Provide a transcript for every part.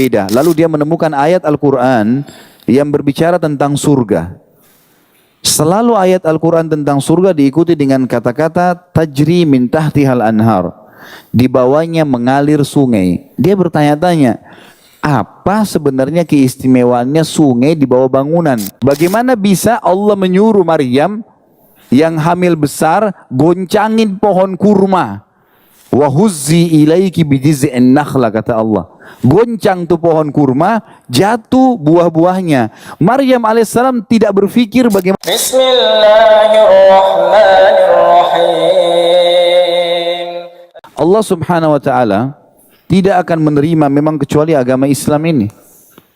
berbeda. Lalu dia menemukan ayat Al-Quran yang berbicara tentang surga. Selalu ayat Al-Quran tentang surga diikuti dengan kata-kata tajri min tahtihal anhar. Di bawahnya mengalir sungai. Dia bertanya-tanya, apa sebenarnya keistimewaannya sungai di bawah bangunan? Bagaimana bisa Allah menyuruh Maryam yang hamil besar goncangin pohon kurma? Wa huzzi ilaiki bijiz'in nakhla, kata Allah. Goncang tuh pohon kurma, jatuh buah-buahnya. Maryam alaihissalam tidak berpikir bagaimana. Bismillahirrahmanirrahim. Allah subhanahu wa ta'ala tidak akan menerima memang kecuali agama Islam ini.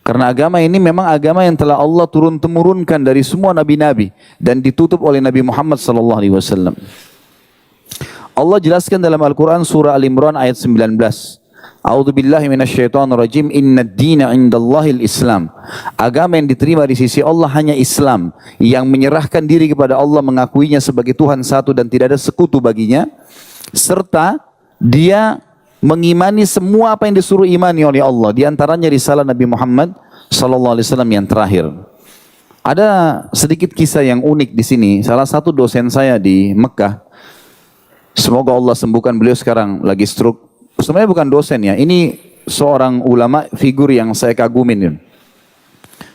Karena agama ini memang agama yang telah Allah turun-temurunkan dari semua nabi-nabi dan ditutup oleh Nabi Muhammad sallallahu alaihi wasallam. Allah jelaskan dalam Al-Quran surah Al-Imran ayat 19. A'udzubillahi minasyaitonirrajim. Innad dina indallahil Islam. Agama yang diterima di sisi Allah hanya Islam, yang menyerahkan diri kepada Allah, mengakuinya sebagai Tuhan satu dan tidak ada sekutu baginya, serta dia mengimani semua apa yang disuruh imani oleh Allah, di antaranya risalah Nabi Muhammad sallallahu alaihi wasallam yang terakhir. Ada sedikit kisah yang unik di sini. Salah satu dosen saya di Mekah, semoga Allah sembuhkan beliau, sekarang lagi stroke. Sebenarnya bukan dosen ya, ini seorang ulama figur yang saya kagumin.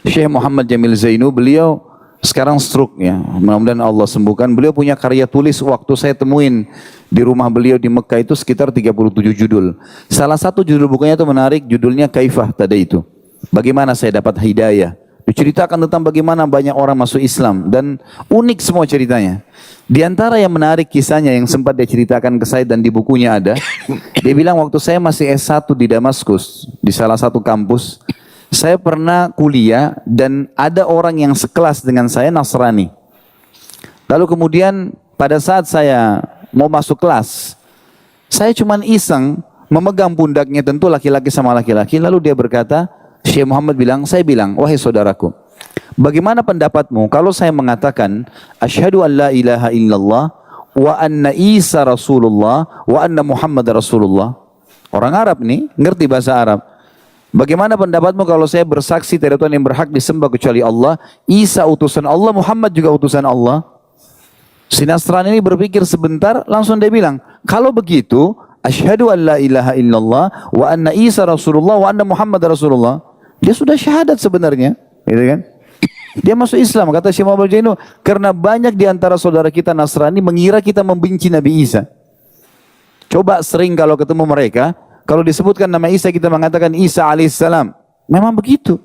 Syekh Muhammad Jamil Zainu, beliau sekarang stroke ya. Mudah-mudahan Allah sembuhkan. Beliau punya karya tulis, waktu saya temuin di rumah beliau di Mekah itu sekitar 37 judul. Salah satu judul bukunya itu menarik, judulnya Kaifah tadi itu. Bagaimana saya dapat hidayah. Diceritakan tentang bagaimana banyak orang masuk Islam dan unik semua ceritanya. Di antara yang menarik kisahnya yang sempat dia ceritakan ke saya dan di bukunya ada. Dia bilang waktu saya masih S1 di Damaskus, di salah satu kampus, saya pernah kuliah dan ada orang yang sekelas dengan saya Nasrani. Lalu kemudian pada saat saya mau masuk kelas, saya cuman iseng memegang pundaknya, tentu laki-laki sama laki-laki. Lalu dia berkata, Syekh Muhammad bilang, saya bilang, wahai saudaraku, bagaimana pendapatmu kalau saya mengatakan asyhadu an la ilaha illallah wa anna Isa Rasulullah wa anna Muhammad Rasulullah? Orang Arab nih, ngerti bahasa Arab. Bagaimana pendapatmu kalau saya bersaksi tidak ada Tuhan yang berhak disembah kecuali Allah, Isa utusan Allah, Muhammad juga utusan Allah? Si Nasrani ini berpikir sebentar, langsung dia bilang, kalau begitu asyhadu an la ilaha illallah wa anna Isa Rasulullah wa anna Muhammad Rasulullah. Dia sudah syahadat sebenarnya, gitu kan? Dia masuk Islam, kata Syekh Muhammad Jainu, karena banyak di antara saudara kita Nasrani mengira kita membenci Nabi Isa. Coba sering kalau ketemu mereka, kalau disebutkan nama Isa kita mengatakan Isa alaihissalam. Memang begitu.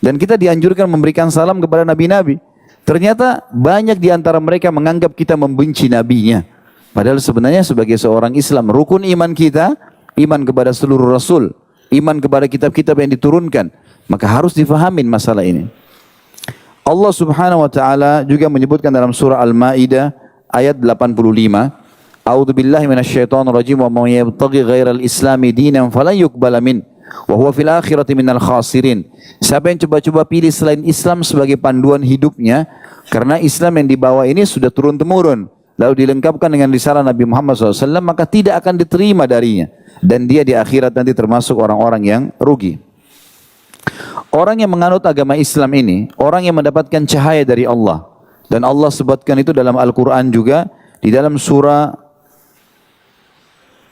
Dan kita dianjurkan memberikan salam kepada nabi-nabi. Ternyata banyak di antara mereka menganggap kita membenci nabinya. Padahal sebenarnya sebagai seorang Islam, rukun iman kita, iman kepada seluruh Rasul, iman kepada kitab-kitab yang diturunkan. Maka harus difahamin masalah ini. Allah subhanahu wa ta'ala juga menyebutkan dalam surah Al-Ma'idah ayat 85. A'udzu billahi minasyaitonir rajim wa may yabtaghi ghairal islami dinan falan yuqbala min wa huwa fil akhirati minal khasirin. Siapa yang coba-coba pilih selain Islam sebagai panduan hidupnya, karena Islam yang dibawa ini sudah turun temurun, lalu dilengkapkan dengan risalah Nabi Muhammad SAW, maka tidak akan diterima darinya, dan dia di akhirat nanti termasuk orang-orang yang rugi. Orang yang menganut agama Islam ini, orang yang mendapatkan cahaya dari Allah, dan Allah sebutkan itu dalam Al-Quran juga, di dalam surah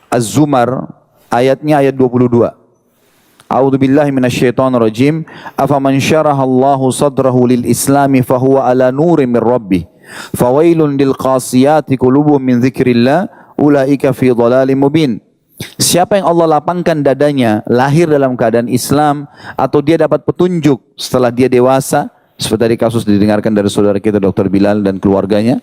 Az-Zumar ayatnya ayat 22. A'udzu billahi minasyaitonir rajim. Afaman syaraha Allahu sadrahu lil Islami fahuwa ala nurin min rabbih. Fawailun lil qasiyati qulubuhum min dzikrillah ulaika fi dhalalim mubin. Siapa yang Allah lapangkan dadanya, lahir dalam keadaan Islam, atau dia dapat petunjuk setelah dia dewasa, seperti tadi kasus didengarkan dari saudara kita Dr. Bilal dan keluarganya,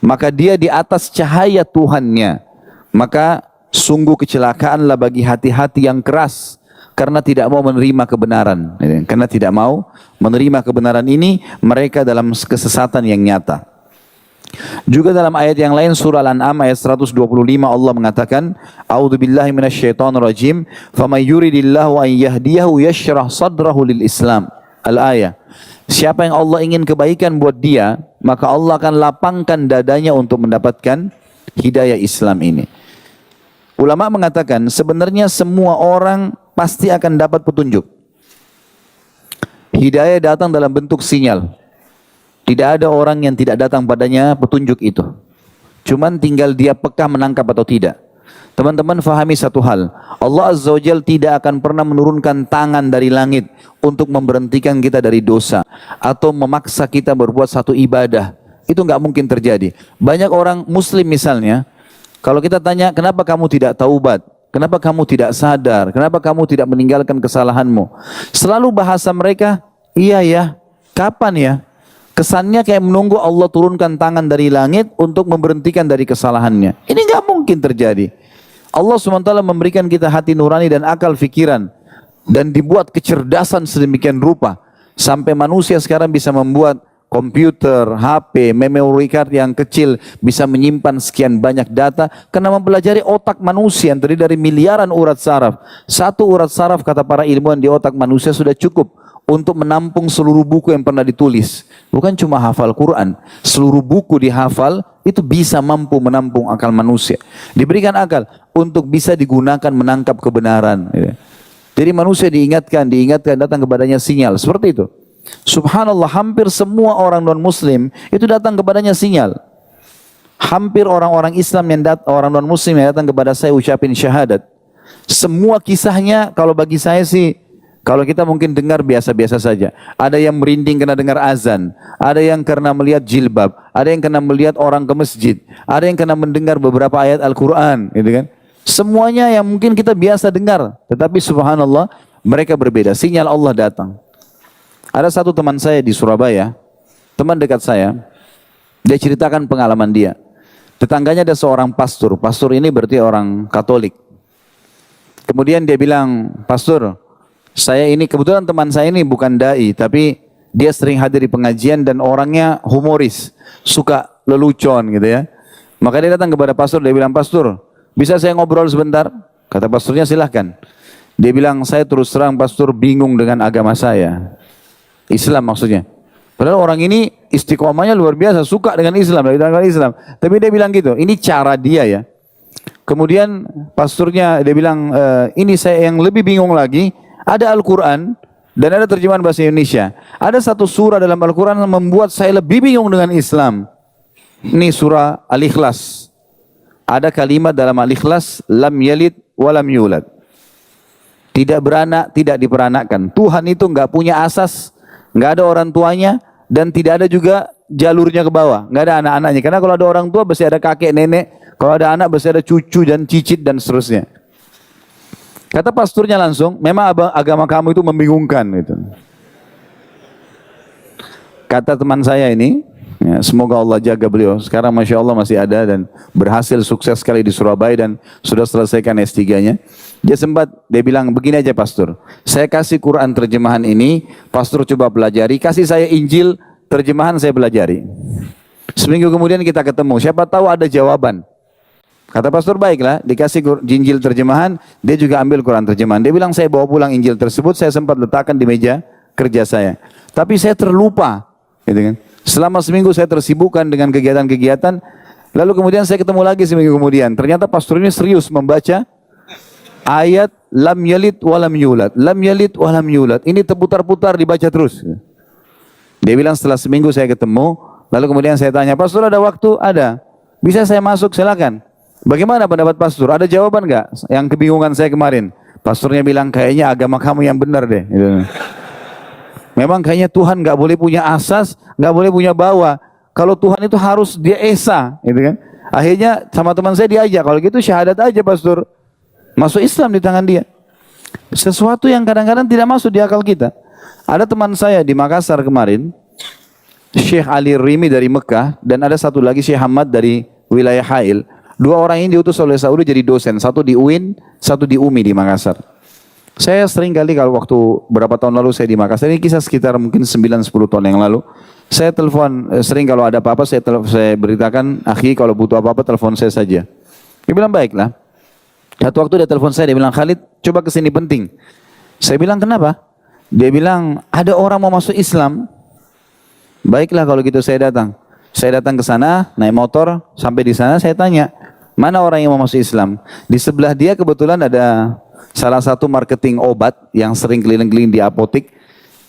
maka dia di atas cahaya Tuhannya. Maka sungguh kecelakaanlah bagi hati-hati yang keras, karena tidak mau menerima kebenaran. Karena tidak mau menerima kebenaran ini, mereka dalam kesesatan yang nyata. Juga dalam ayat yang lain surah Al-An'am ayat 125 Allah mengatakan, A'udzu billahi minasyaitonir rajim, "Faman yuridillahu an yahdiyahu yashrah sadrahu lil Islam." Al-ayah. Siapa yang Allah ingin kebaikan buat dia, maka Allah akan lapangkan dadanya untuk mendapatkan hidayah Islam ini. Ulama mengatakan sebenarnya semua orang pasti akan dapat petunjuk. Hidayah datang dalam bentuk sinyal. Tidak ada orang yang tidak datang padanya petunjuk itu. Cuman tinggal dia peka menangkap atau tidak. Teman-teman fahami satu hal. Allah Azza wa Jalla tidak akan pernah menurunkan tangan dari langit untuk memberhentikan kita dari dosa. Atau memaksa kita berbuat satu ibadah. Itu nggak mungkin terjadi. Banyak orang muslim misalnya, kalau kita tanya kenapa kamu tidak taubat? Kenapa kamu tidak sadar? Kenapa kamu tidak meninggalkan kesalahanmu? Selalu bahasa mereka, iya ya, kapan ya? Kesannya kayak menunggu Allah turunkan tangan dari langit untuk memberhentikan dari kesalahannya. Ini nggak mungkin terjadi. Allah SWT memberikan kita hati nurani dan akal fikiran. Dan dibuat kecerdasan sedemikian rupa. Sampai manusia sekarang bisa membuat komputer, HP, memory card yang kecil bisa menyimpan sekian banyak data. Karena mempelajari otak manusia yang terdiri dari miliaran urat saraf. Satu urat saraf kata para ilmuwan di otak manusia sudah cukup untuk menampung seluruh buku yang pernah ditulis. Bukan cuma hafal Quran. Seluruh buku dihafal itu bisa mampu menampung akal manusia. Diberikan akal untuk bisa digunakan menangkap kebenaran. Jadi manusia diingatkan datang kepadanya sinyal. Seperti itu. Subhanallah, hampir semua orang non-muslim itu datang kepadanya sinyal. Hampir orang-orang Islam orang non-muslim yang datang kepada saya ucapin syahadat. Semua kisahnya kalau bagi saya sih, kalau kita mungkin dengar biasa-biasa saja. Ada yang merinding karena dengar azan. Ada yang karena melihat jilbab. Ada yang karena melihat orang ke masjid. Ada yang karena mendengar beberapa ayat Al-Quran. Gitu kan? Semuanya yang mungkin kita biasa dengar. Tetapi subhanallah, mereka berbeda. Sinyal Allah datang. Ada satu teman saya di Surabaya. Teman dekat saya. Dia ceritakan pengalaman dia. Tetangganya ada seorang pastor. Pastor ini berarti orang Katolik. Kemudian dia bilang, Pastor, saya ini, kebetulan teman saya ini bukan dai, tapi dia sering hadir di pengajian dan orangnya humoris, suka lelucon gitu ya. Maka dia datang kepada pastor, dia bilang, Pastor, bisa saya ngobrol sebentar? Kata pastornya, silahkan. Dia bilang, saya terus terang pastor bingung dengan agama saya. Islam maksudnya. Padahal orang ini istiqomahnya luar biasa, suka dengan Islam, Islam. Tapi dia bilang gitu, ini cara dia ya. Kemudian pastornya dia bilang, ini saya yang lebih bingung lagi. Ada Al-Quran dan ada terjemahan bahasa Indonesia. Ada satu surah dalam Al-Quran yang membuat saya lebih bingung dengan Islam. Ini surah Al-Ikhlas. Ada kalimat dalam Al-Ikhlas, lam yalid walam yulad. Tidak beranak, tidak diperanakkan. Tuhan itu enggak punya asas, enggak ada orang tuanya, dan tidak ada juga jalurnya ke bawah. Enggak ada anak-anaknya. Karena kalau ada orang tua, pasti ada kakek, nenek. Kalau ada anak, pasti ada cucu dan cicit dan seterusnya. Kata pasturnya langsung, memang agama kamu itu membingungkan. Gitu. Kata teman saya ini, ya, semoga Allah jaga beliau. Sekarang Masya Allah masih ada dan berhasil sukses sekali di Surabaya dan sudah selesaikan S3-nya. Dia bilang, begini aja pastor, saya kasih Quran terjemahan ini, pastor coba pelajari, kasih saya Injil, terjemahan saya pelajari. Seminggu kemudian kita ketemu, siapa tahu ada jawaban. Kata pastor, baiklah, dikasih Injil terjemahan, dia juga ambil Quran terjemahan. Dia bilang, saya bawa pulang Injil tersebut, saya sempat letakkan di meja kerja saya. Tapi saya terlupa. Gitu kan. Selama seminggu saya tersibukkan dengan kegiatan-kegiatan, lalu kemudian saya ketemu lagi seminggu kemudian. Ternyata pastor ini serius membaca ayat lam yalid walam yulad. Lam yalid walam yulad. Ini terputar-putar dibaca terus. Dia bilang setelah seminggu saya ketemu, lalu kemudian saya tanya, pastor ada waktu? Ada. Bisa saya masuk? Silakan. Bagaimana pendapat pastor? Ada jawaban nggak yang kebingungan saya kemarin? Pastornya bilang kayaknya agama kamu yang benar deh. Gitu. Memang kayaknya Tuhan nggak boleh punya asas, nggak boleh punya bawah. Kalau Tuhan itu harus dia esa, gitu kan? Akhirnya sama teman saya diajak, kalau gitu syahadat aja pastor, masuk Islam di tangan dia. Sesuatu yang kadang-kadang tidak masuk di akal kita. Ada teman saya di Makassar kemarin, Syekh Ali Rimi dari Mekah, dan ada satu lagi Syekh Hamad dari wilayah Hail. Dua orang ini diutus oleh Saudi jadi dosen, satu di UIN, satu di UMI di Makassar. Saya sering kali kalau waktu berapa tahun lalu saya di Makassar, ini kisah sekitar mungkin 9-10 tahun yang lalu, saya telepon, sering kalau ada apa-apa saya beritakan, akhi kalau butuh apa-apa telepon saya saja. Dia bilang baiklah. Satu waktu dia telepon saya, dia bilang, Khalid coba kesini penting. Saya bilang kenapa? Dia bilang ada orang mau masuk Islam. Baiklah kalau gitu saya datang. Saya datang ke sana, naik motor, sampai di sana saya tanya, mana orang yang mau masuk Islam? Di sebelah dia kebetulan ada salah satu marketing obat yang sering keliling-keliling di apotek.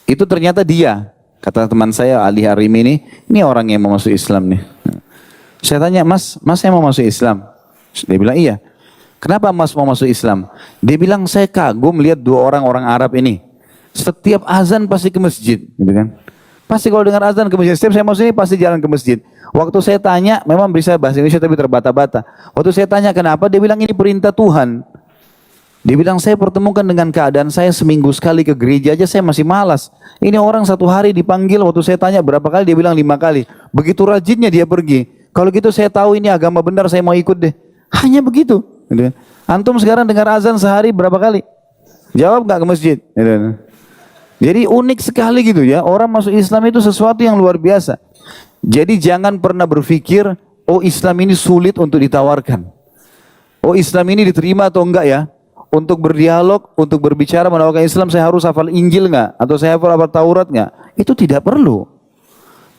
Itu ternyata dia, kata teman saya Ali Harim ini orang yang mau masuk Islam nih. Saya tanya, mas saya mau masuk Islam. Dia bilang iya. Kenapa mas mau masuk Islam? Dia bilang saya kagum lihat dua orang Arab ini. Setiap azan pasti ke masjid, gitu kan? Pasti kalau dengar azan ke masjid. Setiap saya masuk sini pasti jalan ke masjid. Waktu saya tanya, memang bisa bahasa Indonesia tapi terbata-bata. Waktu saya tanya kenapa, dia bilang ini perintah Tuhan. Dia bilang saya pertemukan dengan keadaan saya seminggu sekali ke gereja aja saya masih malas. Ini orang satu hari dipanggil, waktu saya tanya berapa kali, dia bilang 5 kali. Begitu rajinnya dia pergi. Kalau gitu saya tahu ini agama benar, saya mau ikut deh. Hanya begitu. Antum sekarang dengar azan sehari berapa kali? Jawab nggak ke masjid? Jadi unik sekali gitu ya. Orang masuk Islam itu sesuatu yang luar biasa. Jadi jangan pernah berpikir, oh Islam ini sulit untuk ditawarkan. Oh Islam ini diterima atau enggak ya? Untuk berdialog, untuk berbicara menawarkan Islam saya harus hafal Injil enggak? Atau saya hafal Taurat enggak? Itu tidak perlu.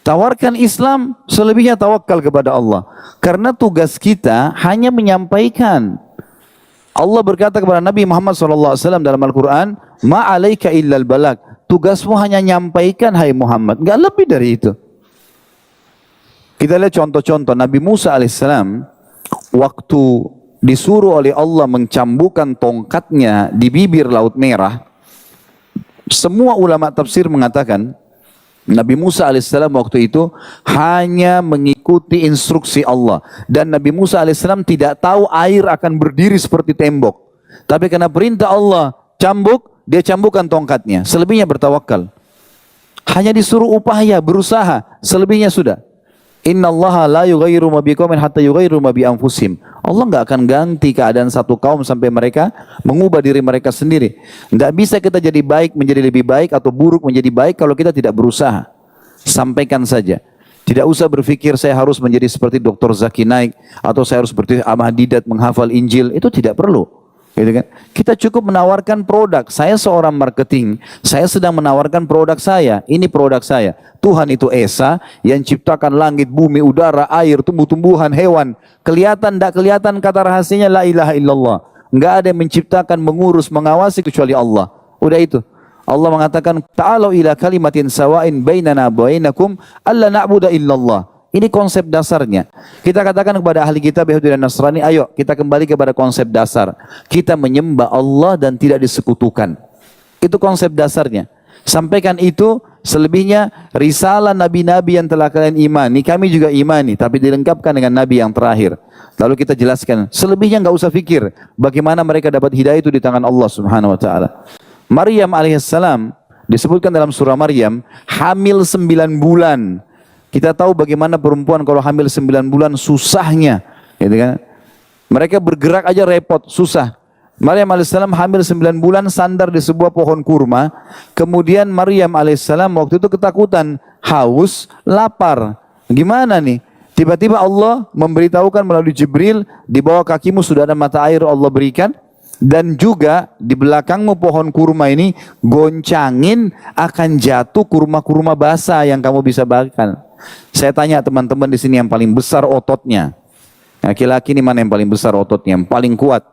Tawarkan Islam, selebihnya tawakal kepada Allah. Karena tugas kita hanya menyampaikan. Allah berkata kepada Nabi Muhammad SAW dalam Al-Quran, ma'alaika illal balag. Tugasmu hanya nyampaikan hai Muhammad. Enggak lebih dari itu. Kita lihat contoh-contoh. Nabi Musa alaihissalam waktu disuruh oleh Allah mencambukan tongkatnya di bibir Laut Merah, semua ulama tafsir mengatakan Nabi Musa alaihissalam waktu itu hanya mengikuti instruksi Allah. Dan Nabi Musa alaihissalam tidak tahu air akan berdiri seperti tembok. Tapi karena perintah Allah cambuk, dia cambukkan tongkatnya. Selebihnya bertawakal. Hanya disuruh upaya, berusaha. Selebihnya sudah. Innallaha la yughayyiru ma biqaumin hatta yughayyiru ma bi anfusihim. Allah enggak akan ganti keadaan satu kaum sampai mereka mengubah diri mereka sendiri. Enggak bisa kita jadi baik menjadi lebih baik atau buruk menjadi baik kalau kita tidak berusaha. Sampaikan saja. Tidak usah berpikir saya harus menjadi seperti Dr. Zaki Naik atau saya harus seperti Ahmad Didat menghafal Injil. Itu tidak perlu. Gitu kan? Kita cukup menawarkan produk. Saya seorang marketing, saya sedang menawarkan produk saya. Ini produk saya. Tuhan itu Esa yang ciptakan langit, bumi, udara, air, tumbuh-tumbuhan, hewan. Kelihatan tidak kelihatan kata rahasianya la ilaha illallah. Enggak ada yang menciptakan, mengurus, mengawasi kecuali Allah. Udah itu. Allah mengatakan ta'alu ila kalimatin sawain bainana wa bainakum alla na'budu illallah. Ini konsep dasarnya. Kita katakan kepada ahli kitab Yahudi dan Nasrani, ayo kita kembali kepada konsep dasar. Kita menyembah Allah dan tidak disekutukan. Itu konsep dasarnya. Sampaikan itu, selebihnya risalah nabi-nabi yang telah kalian imani, kami juga imani, tapi dilengkapkan dengan nabi yang terakhir. Lalu kita jelaskan, selebihnya nggak usah pikir bagaimana mereka dapat hidayah itu di tangan Allah Subhanahu wa taala. Maryam alaihissalam disebutkan dalam surah Maryam hamil 9 bulan. Kita tahu bagaimana perempuan kalau hamil 9 bulan susahnya, gitu kan? Mereka bergerak aja repot, susah. Maryam alaihissalam hamil 9 bulan sandar di sebuah pohon kurma. Kemudian Maryam alaihissalam waktu itu ketakutan, haus, lapar. Gimana nih? Tiba-tiba Allah memberitahukan melalui Jibril, di bawah kakimu sudah ada mata air Allah berikan. Dan juga di belakangmu pohon kurma ini goncangin akan jatuh kurma-kurma basah yang kamu bisa makan. Saya tanya teman-teman di sini yang paling besar ototnya. Laki-laki ini mana yang paling besar ototnya, yang paling kuat?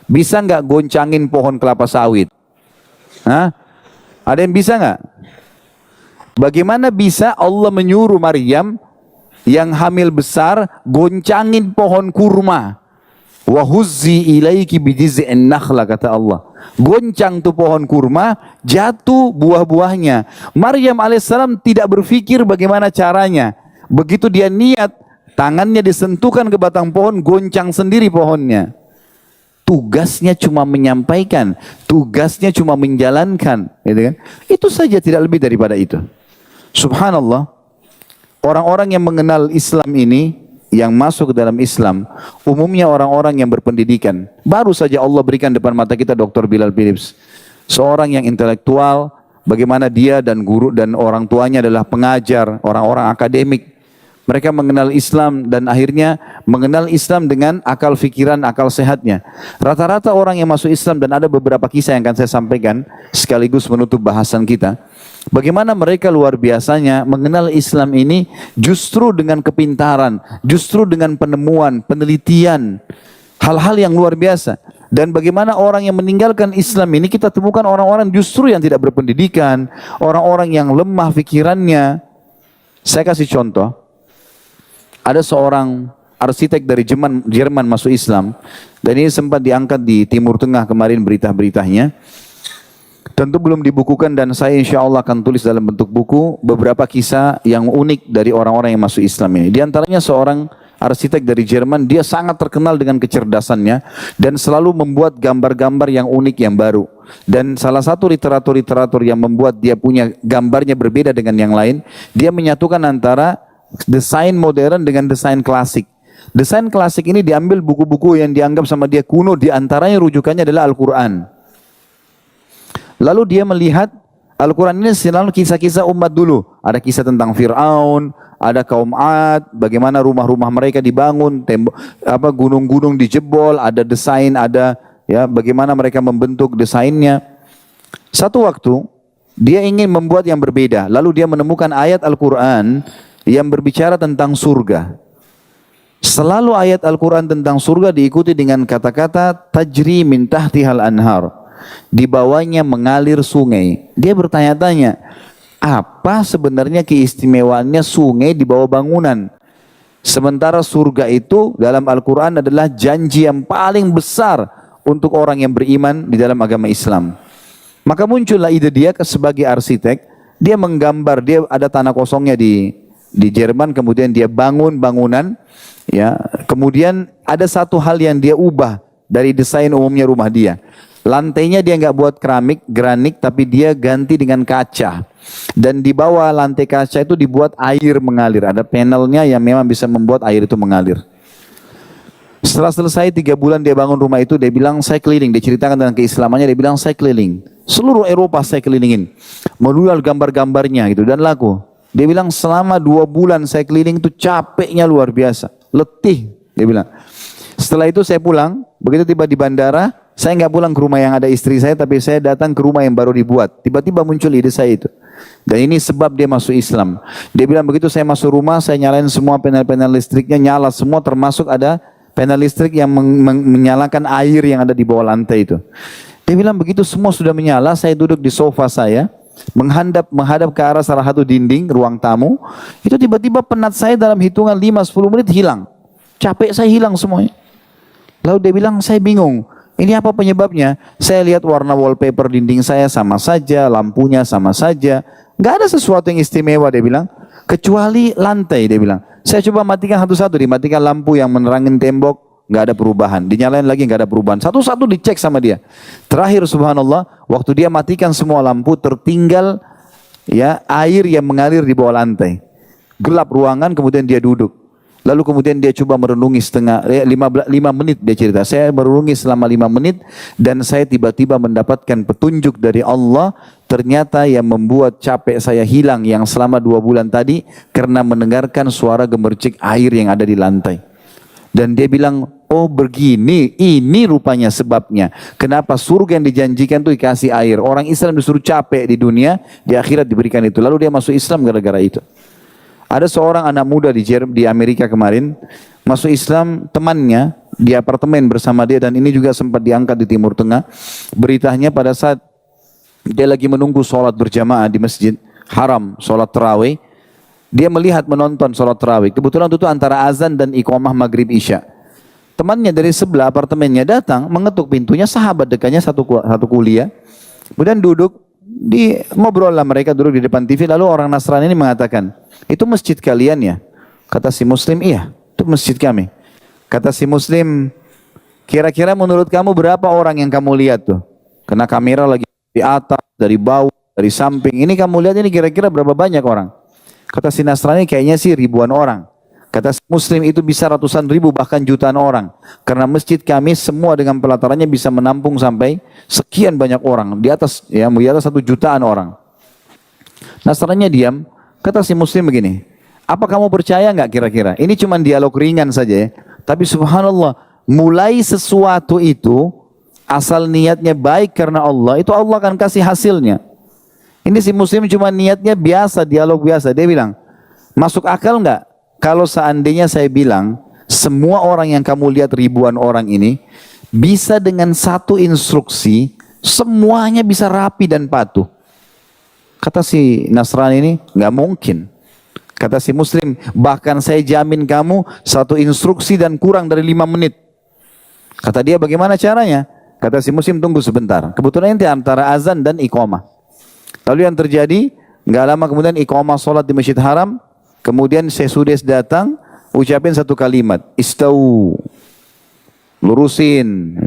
Bisa nggak goncangin pohon kelapa sawit? Hah? Ada yang bisa nggak? Bagaimana bisa Allah menyuruh Maryam yang hamil besar goncangin pohon kurma? Wa huzzi ilaiki bijiz'in nakhla, kata Allah. Goncang tuh pohon kurma, jatuh buah-buahnya. Maryam alaihissalam tidak berpikir bagaimana caranya. Begitu dia niat, tangannya disentuhkan ke batang pohon, goncang sendiri pohonnya. Tugasnya cuma menyampaikan, tugasnya cuma menjalankan, gitu kan? Itu saja, tidak lebih daripada itu. Subhanallah, orang-orang yang mengenal Islam ini, yang masuk ke dalam Islam, umumnya orang-orang yang berpendidikan. Baru saja Allah berikan depan mata kita Dr. Bilal Philips, seorang yang intelektual, bagaimana dia dan guru dan orang tuanya adalah pengajar, orang-orang akademik. Mereka mengenal Islam dan akhirnya mengenal Islam dengan akal fikiran, akal sehatnya. Rata-rata orang yang masuk Islam, dan ada beberapa kisah yang akan saya sampaikan sekaligus menutup bahasan kita. Bagaimana mereka luar biasanya mengenal Islam ini justru dengan kepintaran, justru dengan penemuan, penelitian, hal-hal yang luar biasa. Dan bagaimana orang yang meninggalkan Islam ini kita temukan orang-orang justru yang tidak berpendidikan, orang-orang yang lemah pikirannya. Saya kasih contoh, ada seorang arsitek dari Jerman masuk Islam, dan ini sempat diangkat di Timur Tengah kemarin berita-beritanya. Tentu belum dibukukan dan saya insya Allah akan tulis dalam bentuk buku beberapa kisah yang unik dari orang-orang yang masuk Islam ini. Di antaranya seorang arsitek dari Jerman, dia sangat terkenal dengan kecerdasannya dan selalu membuat gambar-gambar yang unik yang baru. Dan salah satu literatur-literatur yang membuat dia punya gambarnya berbeda dengan yang lain, dia menyatukan antara desain modern dengan desain klasik. Desain klasik ini diambil buku-buku yang dianggap sama dia kuno, di antaranya rujukannya adalah Al-Quran. Lalu dia melihat Al-Quran ini selalu kisah-kisah umat dulu. Ada kisah tentang Fir'aun, ada kaum Ad, bagaimana rumah-rumah mereka dibangun, gunung-gunung dijebol, ada desain, ada ya bagaimana mereka membentuk desainnya. Satu waktu dia ingin membuat yang berbeda. Lalu dia menemukan ayat Al-Quran yang berbicara tentang surga. Selalu ayat Al-Quran tentang surga diikuti dengan kata-kata tajri min tahtihal anhar. Di bawahnya mengalir sungai. Dia bertanya-tanya, apa sebenarnya keistimewaannya sungai di bawah bangunan? Sementara surga itu dalam Al-Quran adalah janji yang paling besar untuk orang yang beriman di dalam agama Islam. Maka muncullah ide dia sebagai arsitek. Dia menggambar, dia ada tanah kosongnya di Jerman, kemudian dia bangun bangunan. Ya, kemudian ada satu hal yang dia ubah dari desain umumnya rumah dia. Lantainya dia nggak buat keramik, granit, tapi dia ganti dengan kaca. Dan di bawah lantai kaca itu dibuat air mengalir. Ada panelnya yang memang bisa membuat air itu mengalir. Setelah selesai 3 bulan dia bangun rumah itu, dia bilang saya keliling. Dia ceritakan tentang keislamannya, dia bilang saya keliling. Seluruh Eropa saya kelilingin. Menulis gambar-gambarnya gitu dan laku. Dia bilang selama 2 bulan saya keliling itu capeknya luar biasa. Letih, dia bilang. Setelah itu saya pulang, begitu tiba di bandara, saya nggak pulang ke rumah yang ada istri saya, tapi saya datang ke rumah yang baru dibuat. Tiba-tiba muncul ide saya itu. Dan ini sebab dia masuk Islam. Dia bilang begitu saya masuk rumah, saya nyalain semua panel-panel listriknya, nyala semua, termasuk ada panel listrik yang menyalakan air yang ada di bawah lantai itu. Dia bilang begitu semua sudah menyala, saya duduk di sofa saya, menghadap ke arah salah satu dinding ruang tamu. Itu tiba-tiba penat saya dalam hitungan 5-10 menit hilang. Capek saya hilang semuanya. Lalu dia bilang saya bingung. Ini apa penyebabnya? Saya lihat warna wallpaper dinding saya sama saja, lampunya sama saja. Nggak ada sesuatu yang istimewa, dia bilang. Kecuali lantai, dia bilang. Saya coba matikan satu-satu, dimatikan lampu yang menerangin tembok, nggak ada perubahan. Dinyalain lagi, nggak ada perubahan. Satu-satu dicek sama dia. Terakhir subhanallah, waktu dia matikan semua lampu, tertinggal ya air yang mengalir di bawah lantai. Gelap ruangan, kemudian dia duduk. Lalu kemudian dia coba merenungi 5 menit dia cerita. Saya merenungi selama 5 menit dan saya tiba-tiba mendapatkan petunjuk dari Allah. Ternyata yang membuat capek saya hilang yang selama 2 bulan tadi karena mendengarkan suara gemercik air yang ada di lantai. Dan dia bilang, oh begini, ini rupanya sebabnya. Kenapa surga yang dijanjikan itu dikasih air. Orang Islam disuruh capek di dunia, di akhirat diberikan itu. Lalu dia masuk Islam gara-gara itu. Ada seorang anak muda di Amerika kemarin, masuk Islam, temannya di apartemen bersama dia, dan ini juga sempat diangkat di Timur Tengah. Beritanya pada saat dia lagi menunggu sholat berjamaah di Masjid Haram, sholat tarawih, dia melihat menonton sholat tarawih. Kebetulan itu antara azan dan iqamah maghrib isya. Temannya dari sebelah apartemennya datang, mengetuk pintunya, sahabat dekatnya satu kuliah, kemudian duduk. Ngobrol lah mereka, duduk di depan TV. Lalu orang Nasrani ini mengatakan, itu masjid kalian ya? Kata si Muslim, iya itu masjid kami. Kata si Muslim, kira-kira menurut kamu berapa orang yang kamu lihat tuh? Kena kamera lagi di atas, dari bawah, dari samping. Ini kamu lihat ini kira-kira berapa banyak orang? Kata si Nasrani, kayaknya sih ribuan orang. Kata si Muslim, itu bisa ratusan ribu bahkan jutaan orang. Karena masjid kami semua dengan pelatarannya bisa menampung sampai sekian banyak orang. Di atas 1 jutaan orang. Nasrani diam. Kata si Muslim begini, apa kamu percaya nggak kira-kira? Ini cuma dialog ringan saja ya. Tapi subhanallah, mulai sesuatu itu asal niatnya baik karena Allah, itu Allah akan kasih hasilnya. Ini si Muslim cuma niatnya biasa, dialog biasa. Dia bilang, masuk akal nggak kalau seandainya saya bilang semua orang yang kamu lihat ribuan orang ini bisa dengan satu instruksi, semuanya bisa rapi dan patuh. Kata si Nasrani ini, nggak mungkin. Kata si Muslim, bahkan saya jamin kamu satu instruksi dan kurang dari 5 menit. Kata dia, bagaimana caranya? Kata si Muslim, tunggu sebentar. Kebetulan ini antara azan dan iqamah. Lalu yang terjadi, nggak lama kemudian iqamah sholat di Masjid Haram. Kemudian Syekh datang, ucapin satu kalimat, istau, lurusin.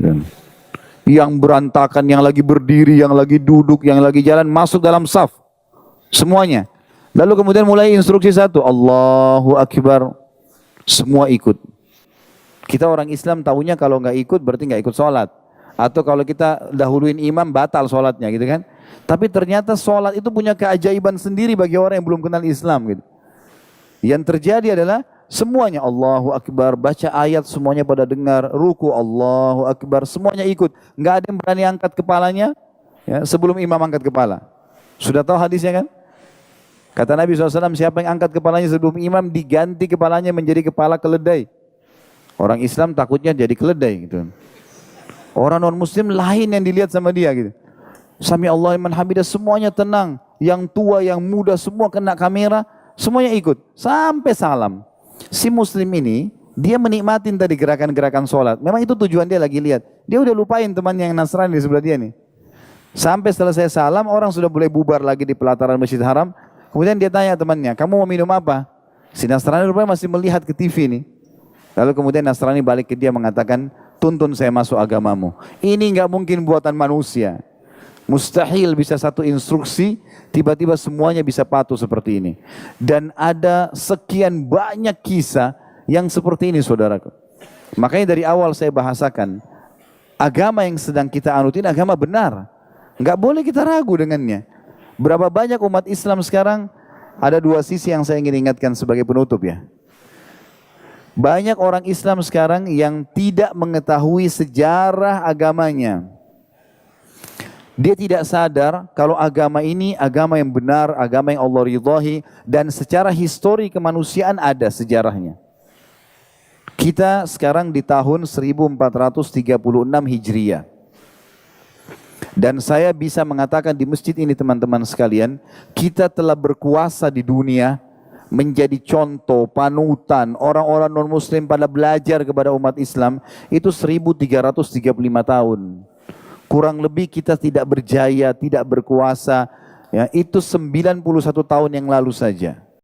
Yang berantakan, yang lagi berdiri, yang lagi duduk, yang lagi jalan, masuk dalam saf. Semuanya. Lalu kemudian mulai instruksi satu, Allahu Akbar. Semua ikut. Kita orang Islam tahunya kalau nggak ikut berarti nggak ikut sholat. Atau kalau kita dahuluin imam batal sholatnya gitu kan. Tapi ternyata sholat itu punya keajaiban sendiri bagi orang yang belum kenal Islam gitu. Yang terjadi adalah semuanya Allahu Akbar, baca ayat semuanya pada dengar, ruku Allahu Akbar, semuanya ikut. Nggak ada yang berani angkat kepalanya ya, sebelum imam angkat kepala. Sudah tahu hadisnya kan? Kata Nabi SAW, siapa yang angkat kepalanya sebelum imam diganti kepalanya menjadi kepala keledai. Orang Islam takutnya jadi keledai gitu. Orang non muslim lain yang dilihat sama dia gitu. Sami Allah liman hamidah, semuanya tenang. Yang tua, yang muda, semua kena kamera, semuanya ikut. Sampai salam. Si muslim ini, dia menikmatin tadi gerakan-gerakan sholat. Memang itu tujuan dia lagi lihat. Dia udah lupain temannya yang Nasrani di sebelah dia nih. Sampai selesai salam, orang sudah boleh bubar lagi di pelataran Masjid Haram. Kemudian dia tanya temannya, kamu mau minum apa? Si Nasrani rupanya masih melihat ke TV nih. Lalu kemudian Nasrani balik ke dia mengatakan, tuntun saya masuk agamamu. Ini nggak mungkin buatan manusia. Mustahil bisa satu instruksi, tiba-tiba semuanya bisa patuh seperti ini. Dan ada sekian banyak kisah yang seperti ini saudaraku. Makanya dari awal saya bahasakan, agama yang sedang kita anutin agama benar. Nggak boleh kita ragu dengannya. Berapa banyak umat Islam sekarang, ada dua sisi yang saya ingin ingatkan sebagai penutup ya. Banyak orang Islam sekarang yang tidak mengetahui sejarah agamanya. Dia tidak sadar kalau agama ini agama yang benar, agama yang Allah ridhahi, dan secara histori kemanusiaan ada sejarahnya. Kita sekarang di tahun 1436 Hijriah. Dan saya bisa mengatakan di masjid ini teman-teman sekalian, kita telah berkuasa di dunia, menjadi contoh, panutan, orang-orang non-muslim pada belajar kepada umat Islam, itu 1335 tahun. Kurang lebih kita tidak berjaya, tidak berkuasa, ya, itu 91 tahun yang lalu saja.